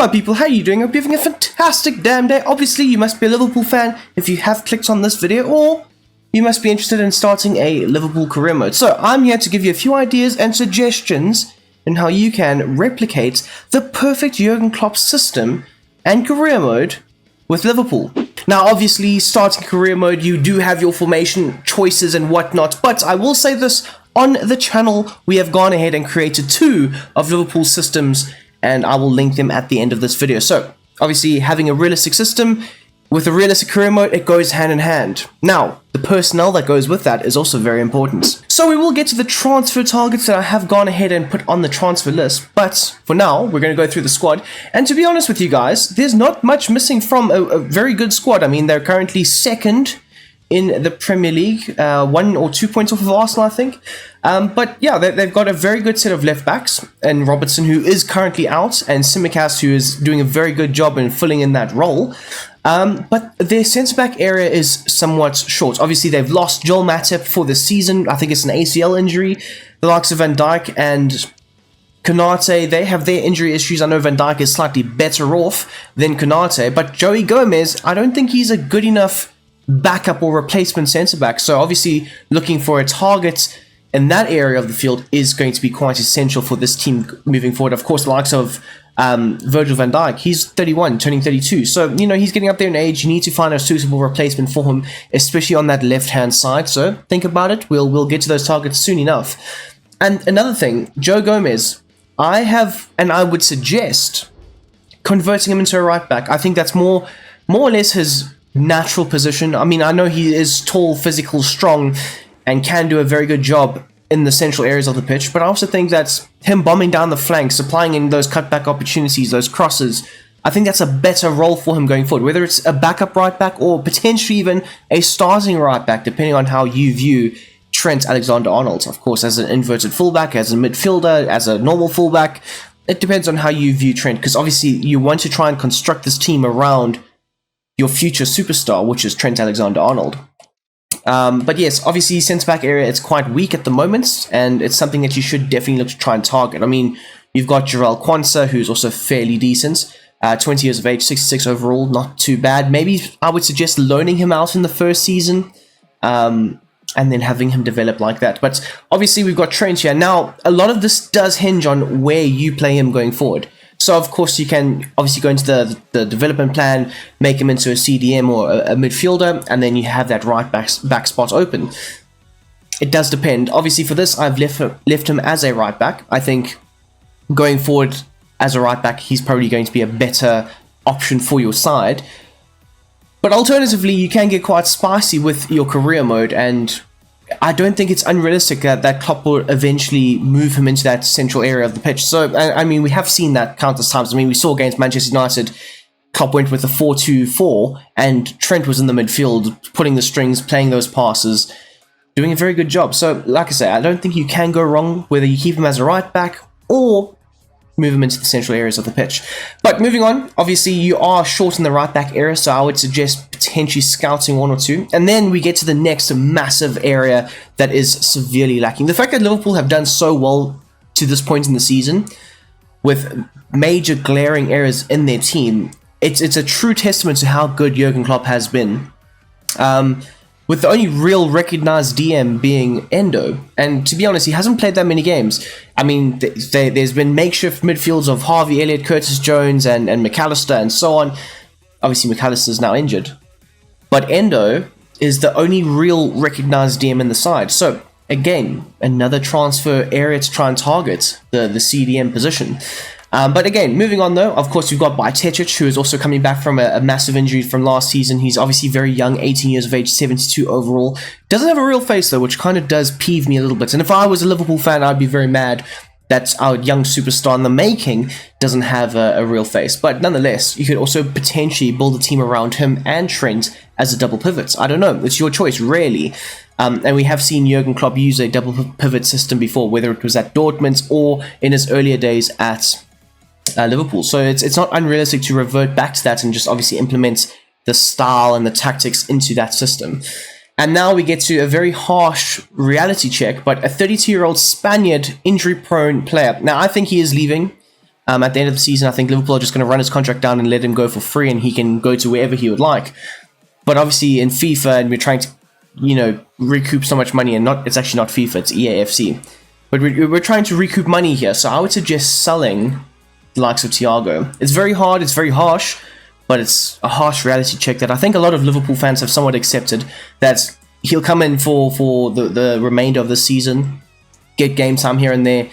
my people, how are you doing? Hope you're having a fantastic damn day. Obviously, you must be a Liverpool fan if you have clicked on this video, or you must be interested in starting a Liverpool career mode. So, I'm here to give you a few ideas and suggestions on how you can replicate the perfect Jurgen Klopp system and career mode with Liverpool. Now, obviously, starting career mode, you do have your formation choices and whatnot, but I will say this, on the channel, we have gone ahead and created 2 of Liverpool's systems, and I will link them at the end of this video. So, obviously, having a realistic system with a realistic career mode, it goes hand in hand. Now, the personnel that goes with that is also very important. So we will get to the transfer targets that I have gone ahead and put on the transfer list, but for now, we're going to go through the squad. And to be honest with you guys, there's not much missing from a very good squad. I mean, they're currently second in the Premier League, 1 or 2 points off of Arsenal, I think. But yeah, they've got a very good set of left backs, and Robertson, who is currently out, and Tsimikas, who is doing a very good job in filling in that role. But their centre-back area is somewhat short. Obviously, they've lost Joel Matip for the season. I think it's an ACL injury. The likes of Van Dijk and Konate, they have their injury issues. I know Van Dijk is slightly better off than Konate, but Joey Gomez, I don't think he's a good enough backup or replacement centre-back. So obviously, looking for a target in that area of the field is going to be quite essential for this team moving forward. Of course, the likes of Virgil van Dijk, he's 31, turning 32. So, you know, he's getting up there in age. You need to find a suitable replacement for him, especially on that left-hand side. So, think about it. We'll get to those targets soon enough. And another thing, Joe Gomez, I would suggest converting him into a right-back. I think that's more or less his natural position. I mean, I know he is tall, physical, strong, and can do a very good job in the central areas of the pitch, but I also think that him bombing down the flanks, supplying in those cutback opportunities, those crosses, I think that's a better role for him going forward, whether it's a backup right back or potentially even a starting right back, depending on how you view Trent Alexander-Arnold. Of course, as an inverted fullback, as a midfielder, as a normal fullback, it depends on how you view Trent, because obviously you want to try and construct this team around your future superstar, which is Trent Alexander-Arnold. But yes, obviously centre-back area, it's quite weak at the moment, and it's something that you should definitely look to try and target. I mean, you've got Jarell Quansah, who's also fairly decent, 20 years of age, 66 overall, not too bad. Maybe I would suggest loaning him out in the first season, and then having him develop like that. But obviously we've got Trent here. Now, a lot of this does hinge on where you play him going forward. So, of course, you can obviously go into the development plan, make him into a CDM or a midfielder, and then you have that right back spot open. It does depend. Obviously, for this, I've left him as a right back. I think going forward as a right back, he's probably going to be a better option for your side. But alternatively, you can get quite spicy with your career mode, and I don't think it's unrealistic that Klopp will eventually move him into that central area of the pitch. So, I mean, we have seen that countless times. I mean, we saw against Manchester United, Klopp went with a 4-2-4, and Trent was in the midfield, putting the strings, playing those passes, doing a very good job. So, like I say, I don't think you can go wrong whether you keep him as a right back or move him into the central areas of the pitch. But moving on, obviously you are short in the right back area, so I would suggest potentially scouting 1 or 2. And then we get to the next massive area that is severely lacking. The fact that Liverpool have done so well to this point in the season, with major glaring errors in their team, it's a true testament to how good Jurgen Klopp has been. With the only real recognized DM being Endo. And to be honest, he hasn't played that many games. I mean, there's been makeshift midfields of Harvey Elliott, Curtis Jones, and McAllister, and so on. Obviously, McAllister is now injured. But Endo is the only real recognized DM in the side. So, again, another transfer area to try and target the CDM position. But again, moving on though, of course, we've got Bajcetic, who is also coming back from a massive injury from last season. He's obviously very young, 18 years of age, 72 overall. Doesn't have a real face though, which kind of does peeve me a little bit. And if I was a Liverpool fan, I'd be very mad that our young superstar in the making doesn't have a real face. But nonetheless, you could also potentially build a team around him and Trent as a double pivot. I don't know, it's your choice, really. And we have seen Jurgen Klopp use a double pivot system before, whether it was at Dortmund or in his earlier days at Liverpool. So it's not unrealistic to revert back to that and just obviously implement the style and the tactics into that system. And now we get to a very harsh reality check, but a 32-year-old Spaniard injury-prone player. Now, I think he is leaving. At the end of the season, I think Liverpool are just going to run his contract down and let him go for free, and he can go to wherever he would like. But obviously in FIFA, and we're trying to, recoup so much money, and it's actually not FIFA, it's EAFC. But we're trying to recoup money here, so I would suggest selling the likes of Thiago. It's very hard, it's very harsh, but it's a harsh reality check that I think a lot of Liverpool fans have somewhat accepted, that he'll come in for the remainder of the season, get game time here and there,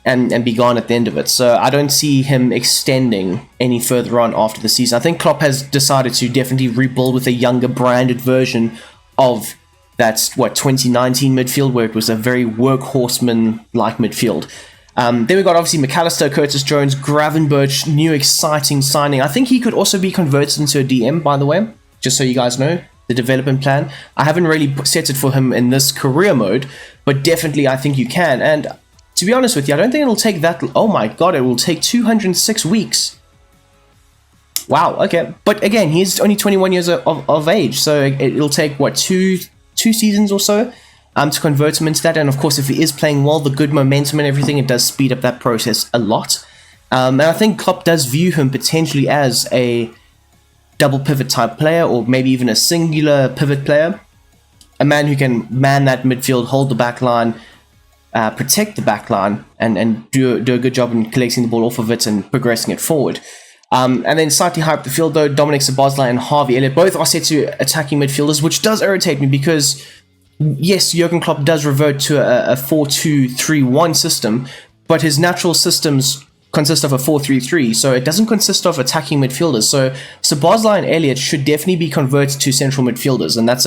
and be gone at the end of it. So I don't see him extending any further on after the season. I think Klopp has decided to definitely rebuild with a younger branded version of that 2019 midfield, where it was a very workhorseman-like midfield. Then we got obviously McAllister, Curtis Jones, Gravenberch, new exciting signing. I think he could also be converted into a DM, by the way, just so you guys know the development plan. I haven't really set it for him in this career mode, but definitely I think you can. And to be honest with you, I don't think it'll take that. Oh my god, it will take 206 weeks. Wow, okay. But again, he's only 21 years of age, so it'll take, what, two seasons or so to convert him into that. And of course, if he is playing well, the good momentum and everything, it does speed up that process a lot. And I think Klopp does view him potentially as a double pivot type player, or maybe even a singular pivot player. A man who can man that midfield, hold the back line, protect the back line, and do a good job in collecting the ball off of it and progressing it forward. And then slightly higher up the field, though, Dominic Szoboszlai and Harvey Elliott both are set to attacking midfielders, which does irritate me because, yes, Jurgen Klopp does revert to a 4-2-3-1 system, but his natural systems consist of a 4-3-3, so it doesn't consist of attacking midfielders. So Szoboszlai and Elliott should definitely be converted to central midfielders, and that's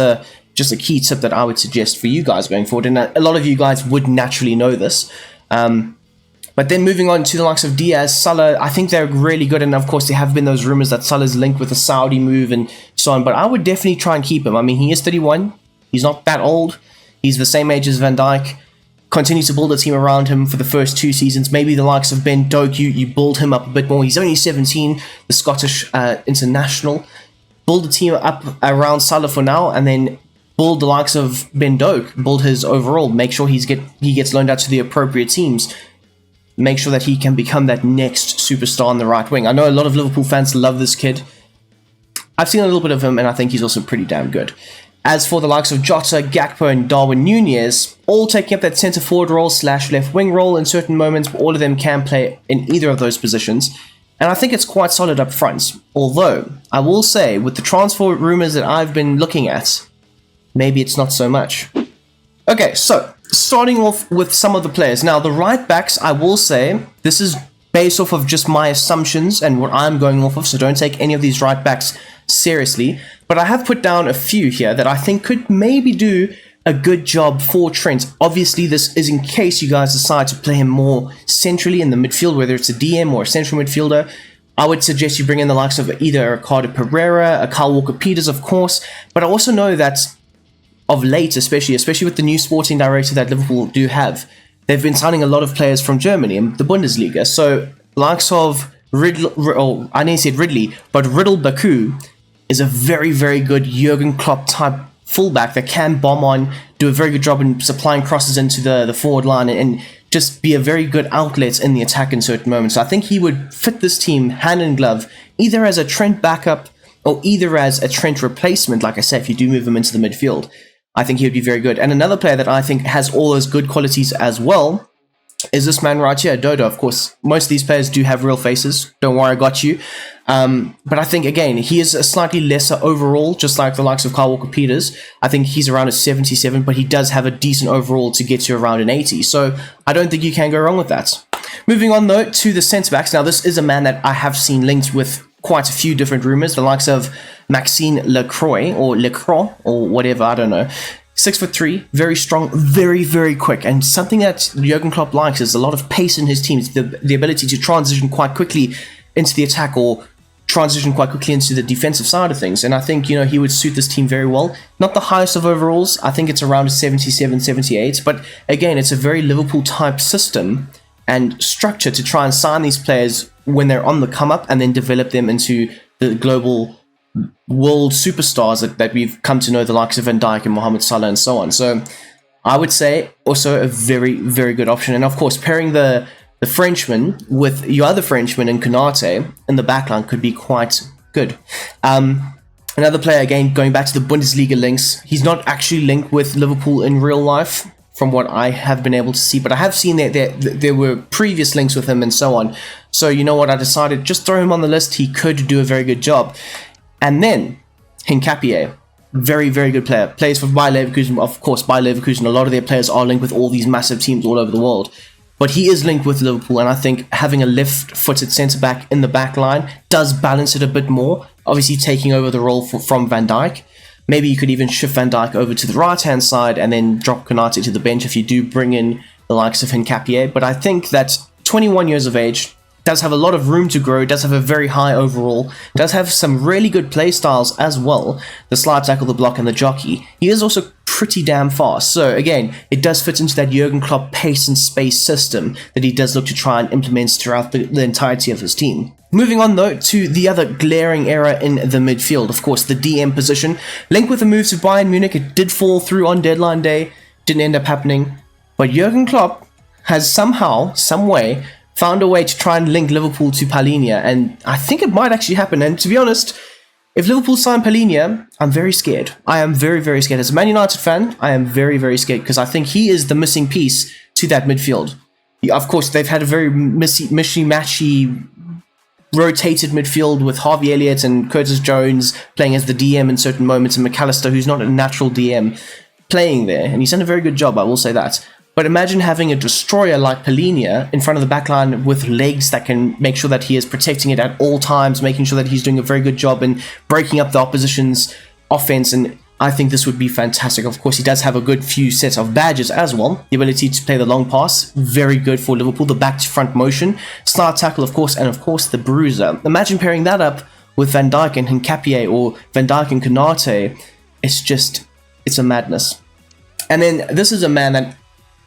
just a key tip that I would suggest for you guys going forward, and a lot of you guys would naturally know this. But then moving on to the likes of Diaz, Salah, I think they're really good, and of course there have been those rumors that Salah's linked with a Saudi move and so on, but I would definitely try and keep him. I mean, he is 31, he's not that old, he's the same age as Van Dijk. Continue to build a team around him for the first 2 seasons. Maybe the likes of Ben Doak, you build him up a bit more. He's only 17, the Scottish international. Build a team up around Salah for now, and then build the likes of Ben Doak, build his overall, make sure he gets loaned out to the appropriate teams, make sure that he can become that next superstar on the right wing. I know a lot of Liverpool fans love this kid. I've seen a little bit of him, and I think he's also pretty damn good. As for the likes of Jota, Gakpo, and Darwin Nunez, all taking up that centre forward role / left wing role in certain moments, but all of them can play in either of those positions. And I think it's quite solid up front. Although, I will say, with the transfer rumours that I've been looking at, maybe it's not so much. Okay, so starting off with some of the players. Now, the right backs, I will say, this is based off of just my assumptions and what I'm going off of, so don't take any of these right backs seriously. But I have put down a few here that I think could maybe do a good job for Trent. Obviously, this is in case you guys decide to play him more centrally in the midfield, whether it's a DM or a central midfielder. I would suggest you bring in the likes of either a Ricardo Pereira, a Kyle Walker-Peters, of course. But I also know that of late, especially with the new sporting director that Liverpool do have, they've been signing a lot of players from Germany in the Bundesliga. So, likes of Riddle, I didn't say Ridley, but Riddle Baku is a very, very good Jurgen Klopp type fullback that can bomb on, do a very good job in supplying crosses into the forward line, and just be a very good outlet in the attack in certain moments. So I think he would fit this team hand in glove, either as a Trent backup or either as a Trent replacement. Like I said, if you do move him into the midfield, I think he would be very good. And another player that I think has all those good qualities as well is this man right here, Dodo. Of course, most of these players do have real faces. Don't worry, I got you. But I think, again, he is a slightly lesser overall, just like the likes of Kyle Walker-Peters. I think he's around a 77, but he does have a decent overall to get you around an 80. So I don't think you can go wrong with that. Moving on, though, to the centre-backs. Now, this is a man that I have seen linked with quite a few different rumours. The likes of Maxime Lacroix, or whatever, I don't know. 6'3", very strong, very, very quick, and something that Jurgen Klopp likes is a lot of pace in his teams, the ability to transition quite quickly into the attack or transition quite quickly into the defensive side of things. And I think, he would suit this team very well. Not the highest of overalls, I think it's around a 77, 78, but again, it's a very Liverpool type system and structure to try and sign these players when they're on the come up and then develop them into the global world superstars that we've come to know, the likes of Van Dijk and Mohamed Salah and so on. So I would say also a very, very good option. And of course, pairing the the Frenchman with your other Frenchman and Konate in the backline could be quite good. Another player, again, going back to the Bundesliga links, he's not actually linked with Liverpool in real life, from what I have been able to see, but I have seen that there were previous links with him and so on. So you know what, I decided just throw him on the list. He could do a very good job. And then Hincapié, very, very good player. Plays for Bayer Leverkusen, of course. Bayer Leverkusen, a lot of their players are linked with all these massive teams all over the world. But he is linked with Liverpool, and I think having a left-footed centre-back in the back line does balance it a bit more. Obviously taking over the role from Van Dijk. Maybe you could even shift Van Dijk over to the right-hand side and then drop Konate to the bench if you do bring in the likes of Hincapié. But I think that 21 years of age, does have a lot of room to grow, does have a very high overall, does have some really good play styles as well. The slide tackle, the block, and the jockey. He is also pretty damn fast. So again, it does fit into that Jurgen Klopp pace and space system that he does look to try and implement throughout the entirety of his team. Moving on though to the other glaring error in the midfield, of course the DM position. Linked with the move to Bayern Munich, it did fall through on deadline day, didn't end up happening. But Jurgen Klopp has somehow, some way, found a way to try and link Liverpool to Palhinha, and I think it might actually happen. And to be honest, if Liverpool sign Palhinha, I'm very scared. I am very, very scared. As a Man United fan, I am very, very scared because I think he is the missing piece to that midfield. Of course, they've had a very mishy-matchy rotated midfield with Harvey Elliott and Curtis Jones playing as the DM in certain moments, and McAllister, who's not a natural DM, playing there, and he's done a very good job, I will say that. But imagine having a destroyer like Palhinha in front of the backline with legs that can make sure that he is protecting it at all times, making sure that he's doing a very good job in breaking up the opposition's offense, and I think this would be fantastic. Of course, he does have a good few sets of badges as well. The ability to play the long pass, very good for Liverpool. The back-to-front motion, slide tackle, of course, and of course the bruiser. Imagine pairing that up with Van Dijk and Hincapié or Van Dijk and Konate. It's a madness. And then this is a man that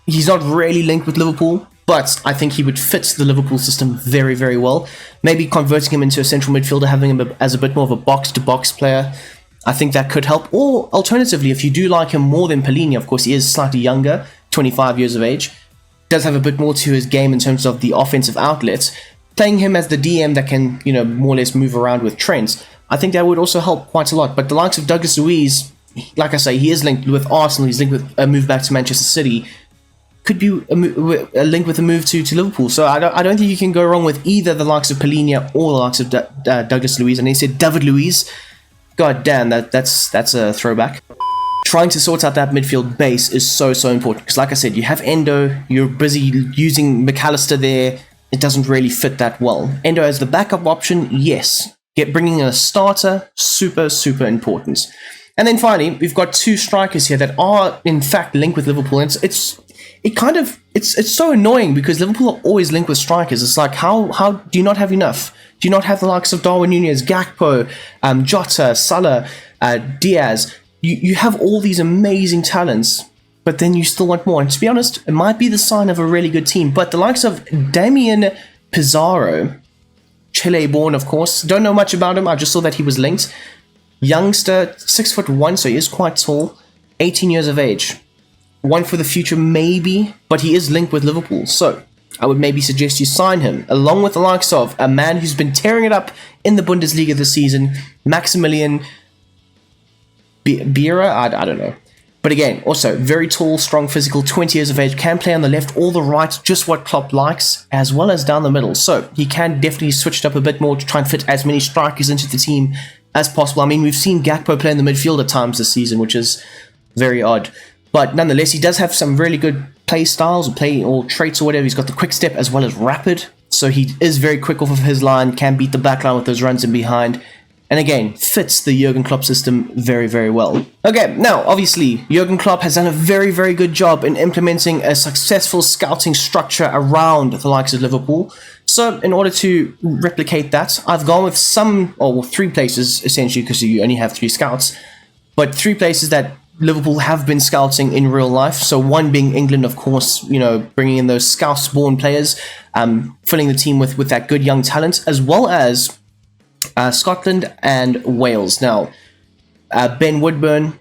he's not really linked with Liverpool, but I think he would fit the Liverpool system very, very well. Maybe converting him into a central midfielder, having him as a bit more of a box-to-box player. I think that could help. Or alternatively, if you do like him more than Palhinha, of course, he is slightly younger, 25 years of age, does have a bit more to his game in terms of the offensive outlets. Playing him as the DM that can, more or less move around with Trent, I think that would also help quite a lot. But the likes of Douglas Luiz, like I say, he is linked with Arsenal, he's linked with a move back to Manchester City, could be a link with a move to Liverpool. So I don't think you can go wrong with either the likes of Palhinha or the likes of Douglas Luiz. And he said David Luiz. God damn, that's a throwback. Trying to sort out that midfield base is so important. Because like I said, you have Endo, you're busy using McAllister there. It doesn't really fit that well. Endo as the backup option, yes. Bringing in a starter, super important. And then finally, we've got two strikers here that are in fact linked with Liverpool. And it's so annoying because Liverpool are always linked with strikers. It's like, how do you not have enough? Do you not have the likes of Darwin Núñez, Gakpo, Jota, Salah, Diaz? You have all these amazing talents, but then you still want more. And to be honest, it might be the sign of a really good team. But the likes of Damian Pizarro, Chile-born, of course. Don't know much about him. I just saw that he was linked. Youngster, 6'1", so he is quite tall. 18 years of age. One for the future, maybe, but he is linked with Liverpool. So I would maybe suggest you sign him, along with the likes of a man who's been tearing it up in the Bundesliga this season, Maximilian Bierra, I don't know. But again, also very tall, strong, physical, 20 years of age, can play on the left or the right, just what Klopp likes, as well as down the middle. So he can definitely switch it up a bit more to try and fit as many strikers into the team as possible. I mean, we've seen Gakpo play in the midfield at times this season, which is very odd. But nonetheless, he does have some really good play styles or traits or whatever. He's got the quick step as well as rapid. So he is very quick off of his line, can beat the back line with those runs in behind. And again, fits the Jurgen Klopp system very well. Okay, now, obviously, Jurgen Klopp has done a very good job in implementing a successful scouting structure around the likes of Liverpool. So, in order to replicate that, I've gone with three places, essentially, because you only have 3 scouts. But 3 places that Liverpool have been scouting in real life. So one being England, of course, bringing in those Scouse-born players, filling the team with that good young talent, as well as Scotland and Wales. Now, Ben Woodburn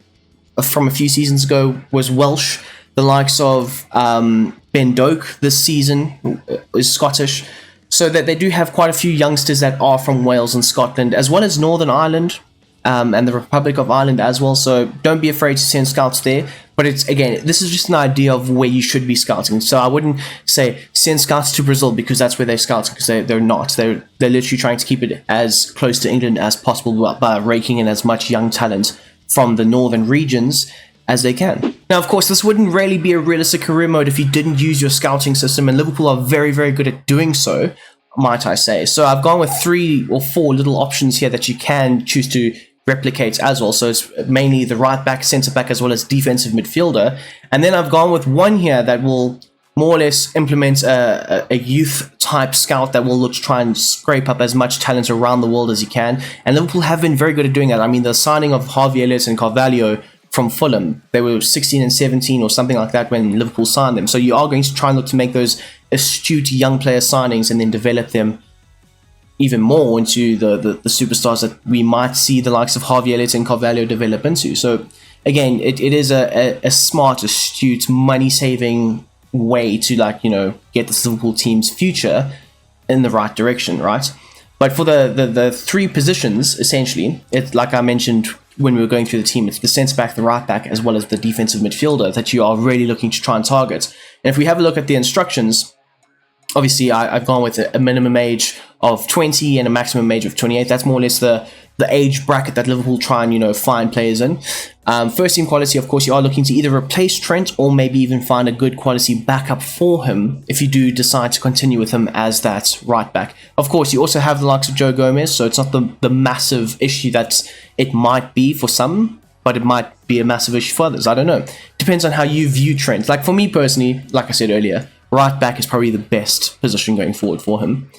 from a few seasons ago was Welsh. The likes of Ben Doak this season is Scottish. So that they do have quite a few youngsters that are from Wales and Scotland, as well as Northern Ireland and the Republic of Ireland as well. So don't be afraid to send scouts there. But it's, again, this is just an idea of where you should be scouting. So I wouldn't say send scouts to Brazil because that's where they're scouting, because they're not. They're literally trying to keep it as close to England as possible by raking in as much young talent from the northern regions as they can. Now, of course, this wouldn't really be a realistic career mode if you didn't use your scouting system, and Liverpool are very, very good at doing so, might I say. So I've gone with 3 or 4 little options here that you can choose to replicate as well. So it's mainly the right back, centre back, as well as defensive midfielder. And then I've gone with one here that will more or less implement a youth type scout that will look to try and scrape up as much talent around the world as you can. And Liverpool have been very good at doing that. I mean, the signing of Harvey Elliott and Carvalho from Fulham, they were 16 and 17 or something like that when Liverpool signed them. So you are going to try and look to make those astute young player signings and then develop them even more into the superstars that we might see the likes of Harvey Elliott and Carvalho develop into. So again, it is a smart, astute, money-saving way to, like, you know, get the Liverpool team's future in the right direction, right? But for the 3 positions, essentially, it's like I mentioned when we were going through the team, it's the centre-back, the right-back, as well as the defensive midfielder that you are really looking to try and target. And if we have a look at the instructions, obviously I've gone with a minimum age of 20 and a maximum age of 28. That's more or less the age bracket that Liverpool try and, you know, find players in. First team quality, of course, you are looking to either replace Trent or maybe even find a good quality backup for him if you do decide to continue with him as that right back. Of course, you also have the likes of Joe Gomez, so it's not the massive issue that it might be for some, but it might be a massive issue for others. I don't know. Depends on how you view Trent. Like for me personally, like I said earlier, right back is probably the best position going forward for him.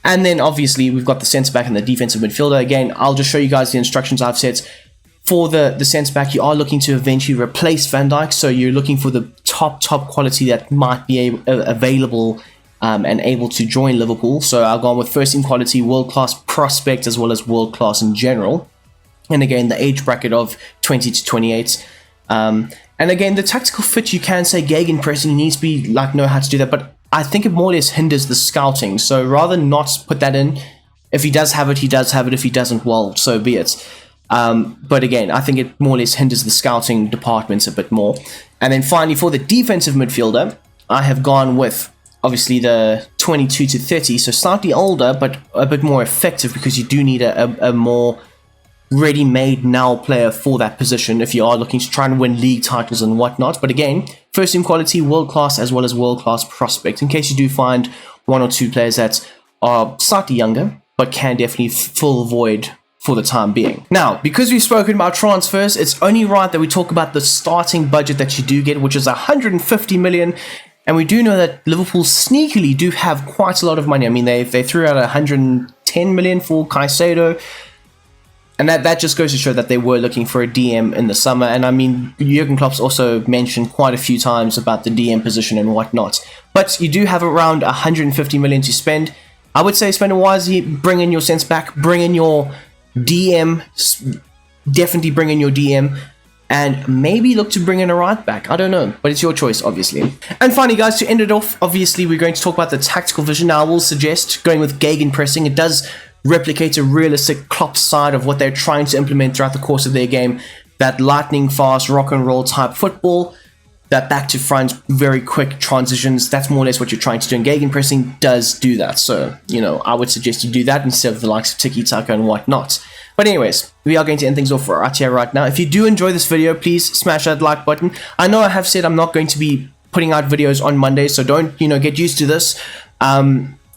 And then obviously we've got the centre back and the defensive midfielder. Again, I'll just show you guys the instructions I've set. For the centre back, you are looking to eventually replace Van Dijk, so you're looking for the top quality that might be available and able to join Liverpool. So I've gone with first team quality, world-class prospect, as well as world-class in general. And again, the age bracket of 20 to 28. And again, the tactical fit, you can say gegenpressing, needs to be like know how to do that, but I think it more or less hinders the scouting. So rather not put that in. If he does have it, he does have it. If he doesn't, well, so be it. But again, I think it more or less hinders the scouting departments a bit more. And then finally, for the defensive midfielder, I have gone with obviously the 22 to 30, so slightly older, but a bit more effective, because you do need a more ready-made now player for that position if you are looking to try and win league titles and whatnot. But again, first team quality, world-class, as well as world-class prospect, in case you do find 1 or 2 players that are slightly younger but can definitely fill the void for the time being. Now, because we've spoken about transfers, it's only right that we talk about the starting budget that you do get, which is 150 million. And we do know that Liverpool sneakily do have quite a lot of money. I mean, they threw out 110 million for Caicedo. And that just goes to show that they were looking for a DM in the summer. And I mean, Jurgen Klopp's also mentioned quite a few times about the DM position and whatnot. But you do have around 150 million to spend. I would say spend it wisely, bring in your centre back, bring in your DM, definitely bring in your DM, and maybe look to bring in a right back. I don't know, but it's your choice, obviously. And finally, guys, to end it off, obviously, we're going to talk about the tactical vision. Now, I will suggest going with gegenpressing. It does replicate a realistic Klopp side of what they're trying to implement throughout the course of their game. That lightning fast, rock and roll type football, that back to front, very quick transitions. That's more or less what you're trying to do. And gegenpressing does do that. So, you know, I would suggest you do that instead of the likes of tiki-taka and whatnot. But anyways, we are going to end things off right here, right now. If you do enjoy this video, please smash that like button. I know I have said I'm not going to be putting out videos on Mondays, so don't, get used to this.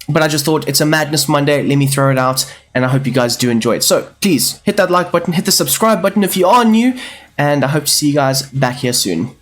But I just thought it's a Madness Monday. Let me throw it out, and I hope you guys do enjoy it. So please hit that like button, hit the subscribe button if you are new, and I hope to see you guys back here soon.